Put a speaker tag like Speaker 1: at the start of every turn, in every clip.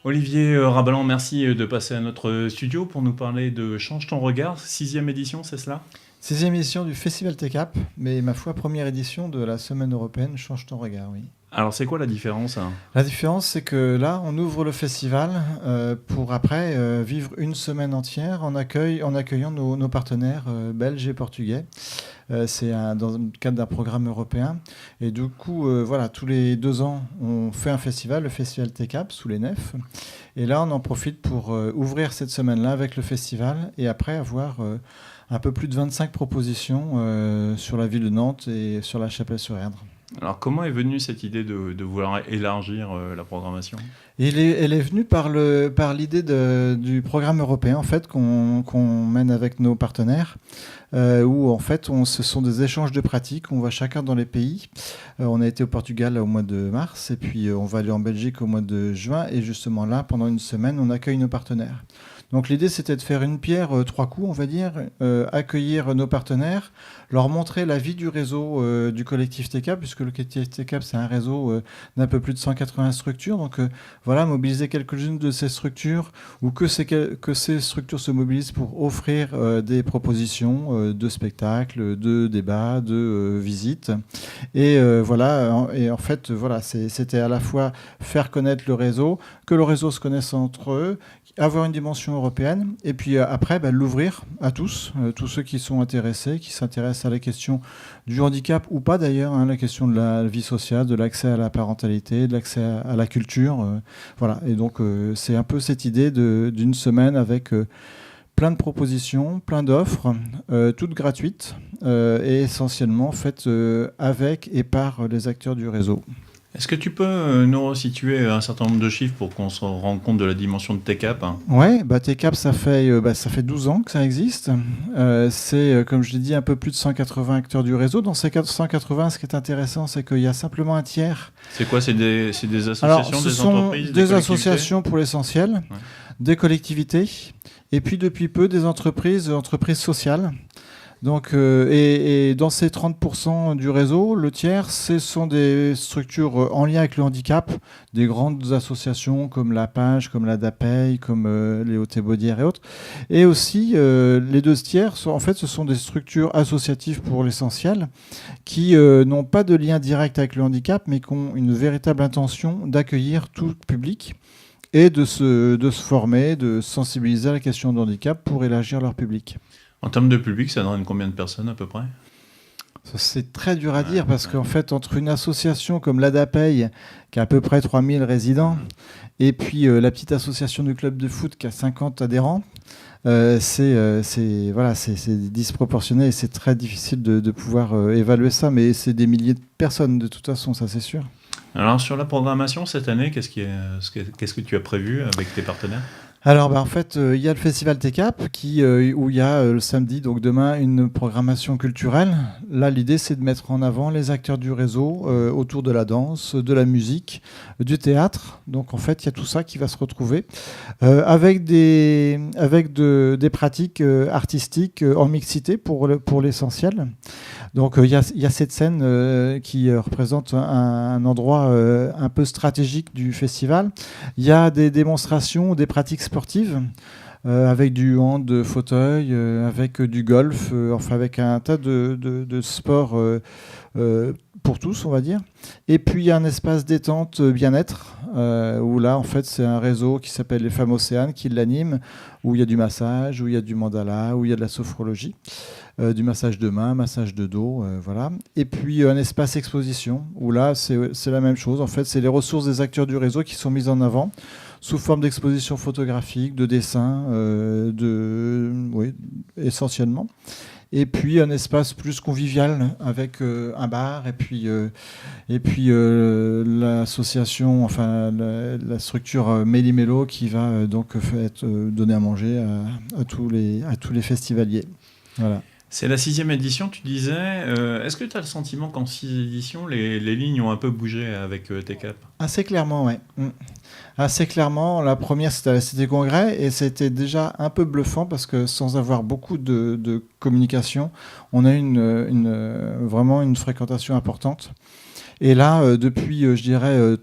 Speaker 1: Olivier Rabalan, merci de passer à notre studio pour nous parler de Change ton regard, 6e édition, c'est cela?
Speaker 2: 6e édition du Festival TECAP, mais ma foi, première édition de la Semaine européenne Change ton regard, oui.
Speaker 1: Alors c'est quoi la différence, hein?
Speaker 2: La différence, c'est que là, on ouvre le festival pour après vivre une semaine entière en accueillant nos partenaires belges et portugais. C'est dans le cadre d'un programme européen. Et du coup, voilà, tous les 2 ans, on fait un festival, le Festival TECAP, sous les nefs. Et là, on en profite pour ouvrir cette semaine-là avec le festival et après avoir un peu plus de 25 propositions sur la ville de Nantes et sur la Chapelle-sur-Erdre.
Speaker 1: Alors comment est venue cette idée de vouloir élargir la programmation?
Speaker 2: Elle est venue par l'idée du programme européen en fait, qu'on mène avec nos partenaires, où en fait ce sont des échanges de pratiques. On va chacun dans les pays. On a été au Portugal là, au mois de mars et puis on va aller en Belgique au mois de juin. Et justement là, pendant une semaine, on accueille nos partenaires. Donc l'idée, c'était de faire une pierre 3 coups, on va dire, accueillir nos partenaires, leur montrer la vie du réseau du collectif TECAP, puisque le collectif TECAP, c'est un réseau d'un peu plus de 180 structures. Donc voilà, mobiliser quelques-unes de ces structures, ou que ces structures se mobilisent pour offrir des propositions de spectacles, de débats, de visites. Et voilà, et en fait, voilà, c'était à la fois faire connaître le réseau, que le réseau se connaisse entre eux, avoir une dimension européenne, et puis après l'ouvrir à tous ceux qui sont intéressés, qui s'intéressent à la question du handicap ou pas d'ailleurs, hein, la question de la vie sociale, de l'accès à la parentalité, de l'accès à la culture. Voilà, et donc c'est un peu cette idée d'une semaine avec plein de propositions, plein d'offres, toutes gratuites et essentiellement faites avec et par les acteurs du réseau.
Speaker 1: Est-ce que tu peux nous resituer un certain nombre de chiffres pour qu'on se rende compte de la dimension de TECAP?
Speaker 2: Ouais, TECAP, ça fait 12 ans que ça existe. C'est, comme je l'ai dit, un peu plus de 180 acteurs du réseau. Dans ces 180, ce qui est intéressant, c'est qu'il y a simplement un tiers.
Speaker 1: C'est quoi? C'est des associations,
Speaker 2: Alors, ce
Speaker 1: des
Speaker 2: sont
Speaker 1: entreprises,
Speaker 2: des associations pour l'essentiel,
Speaker 1: ouais,
Speaker 2: des collectivités, et puis depuis peu des entreprises sociales. Donc, et dans ces 30% du réseau, le tiers, ce sont des structures en lien avec le handicap, des grandes associations comme la Page, comme la DAPEI, comme Léo Thébaudière et autres. Et aussi, les 2 tiers, ce sont des structures associatives pour l'essentiel, qui n'ont pas de lien direct avec le handicap, mais qui ont une véritable intention d'accueillir tout public et de se former, de sensibiliser à la question de handicap pour élargir leur public.
Speaker 1: En termes de public, ça donne combien de personnes à peu près?
Speaker 2: C'est très dur à dire parce qu'en fait, entre une association comme l'ADAPEI, qui a à peu près 3000 résidents, et puis la petite association du club de foot qui a 50 adhérents, c'est disproportionné et c'est très difficile de pouvoir évaluer ça, mais c'est des milliers de personnes de toute façon, ça c'est sûr.
Speaker 1: Alors sur la programmation cette année, qu'est-ce que tu as prévu avec tes partenaires?
Speaker 2: Alors, en fait, il y a le Festival TECAP où il y a le samedi, donc demain, une programmation culturelle. Là, l'idée, c'est de mettre en avant les acteurs du réseau autour de la danse, de la musique, du théâtre. Donc, en fait, il y a tout ça qui va se retrouver avec des pratiques artistiques en mixité pour l'essentiel. Donc, il y a cette scène qui représente un endroit un peu stratégique du festival. Il y a des démonstrations, des pratiques sportives avec du hand de fauteuil, avec du golf, enfin avec un tas de sports pour tous, on va dire. Et puis il y a un espace détente bien-être où là en fait c'est un réseau qui s'appelle les Femmes Océanes qui l'anime, où il y a du massage, où il y a du mandala, où il y a de la sophrologie, du massage de main, massage de dos, voilà. Et puis un espace exposition où là c'est la même chose. En fait c'est les ressources des acteurs du réseau qui sont mises en avant sous forme d'exposition photographique, de dessin, essentiellement. Et puis un espace plus convivial avec un bar et puis l'association, enfin la structure Méli-Mélo qui va donc donner à manger à tous les festivaliers. Voilà.
Speaker 1: C'est la 6e édition, tu disais. Est-ce que tu as le sentiment qu'en 6 éditions, les lignes ont un peu bougé avec TECAP?
Speaker 2: Assez clairement, oui. Assez clairement, la première c'était à la Cité Congrès et c'était déjà un peu bluffant parce que sans avoir beaucoup de communication, on a vraiment une fréquentation importante. Et là, depuis, je dirais,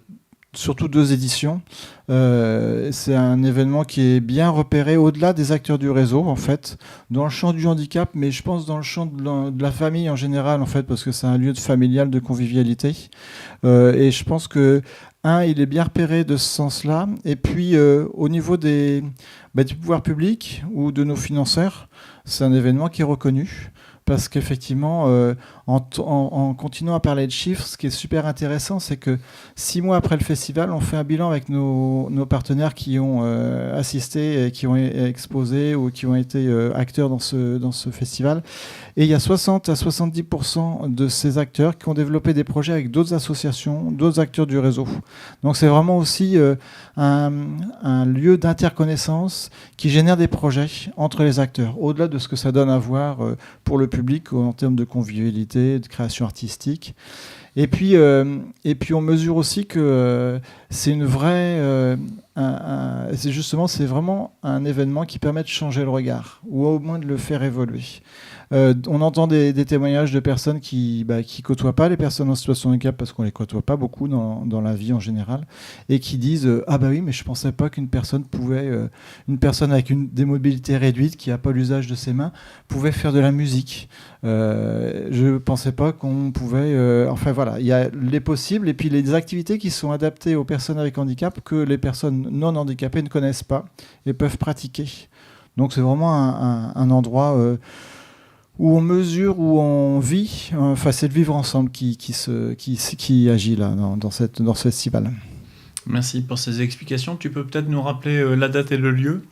Speaker 2: surtout 2 éditions. C'est un événement qui est bien repéré au-delà des acteurs du réseau, en fait, dans le champ du handicap, mais je pense dans le champ de la famille en général, en fait, parce que c'est un lieu familial de convivialité. Et je pense que il est bien repéré de ce sens-là. Et puis, au niveau du pouvoir public ou de nos financeurs, c'est un événement qui est reconnu. Parce qu'effectivement, en continuant à parler de chiffres, ce qui est super intéressant, c'est que 6 mois après le festival, on fait un bilan avec nos partenaires qui ont assisté, et qui ont exposé ou qui ont été acteurs dans ce festival. Et il y a 60 à 70% de ces acteurs qui ont développé des projets avec d'autres associations, d'autres acteurs du réseau. Donc c'est vraiment aussi un lieu d'interconnaissance qui génère des projets entre les acteurs, au-delà de ce que ça donne à voir pour le public en termes de convivialité, de création artistique. Et puis on mesure aussi que c'est une vraie... c'est vraiment un événement qui permet de changer le regard, ou au moins de le faire évoluer. On entend des témoignages de personnes qui côtoient pas les personnes en situation de handicap, parce qu'on les côtoie pas beaucoup dans la vie en général, et qui disent ah bah oui, mais je pensais pas qu'une personne une personne avec des mobilités réduites, qui a pas l'usage de ses mains, pouvait faire de la musique. Je pensais pas qu'on pouvait... enfin voilà, il y a les possibles et puis les activités qui sont adaptées aux personnes avec handicap que les personnes non handicapées ne connaissent pas et peuvent pratiquer. Donc c'est vraiment un endroit où on mesure, où on vit. Enfin, c'est le vivre ensemble qui agit là dans ce festival.
Speaker 1: Merci pour ces explications. Tu peux peut-être nous rappeler la date et le lieu ?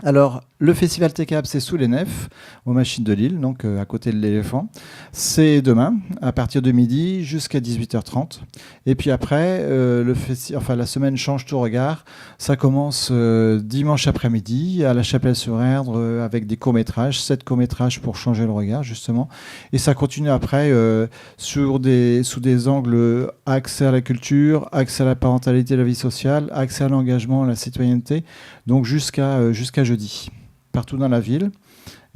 Speaker 2: Alors, le festival TCAP, c'est sous les nefs, aux Machines de Lille, donc à côté de l'éléphant. C'est demain, à partir de midi jusqu'à 18h30. Et puis après, la semaine change tout regard. Ça commence dimanche après-midi à la Chapelle-sur-Erdre avec des courts-métrages, 7 courts-métrages pour changer le regard, justement. Et ça continue après sous des angles accès à la culture, accès à la parentalité et la vie sociale, accès à l'engagement, à la citoyenneté, donc jusqu'à jeudi, partout dans la ville.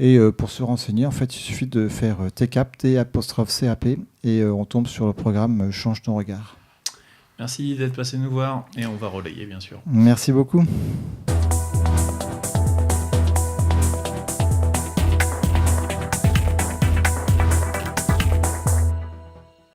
Speaker 2: Et pour se renseigner, en fait, il suffit de faire TCAP, T''CAP, et on tombe sur le programme Change ton regard.
Speaker 1: Merci d'être passé nous voir, et on va relayer, bien sûr.
Speaker 2: Merci beaucoup.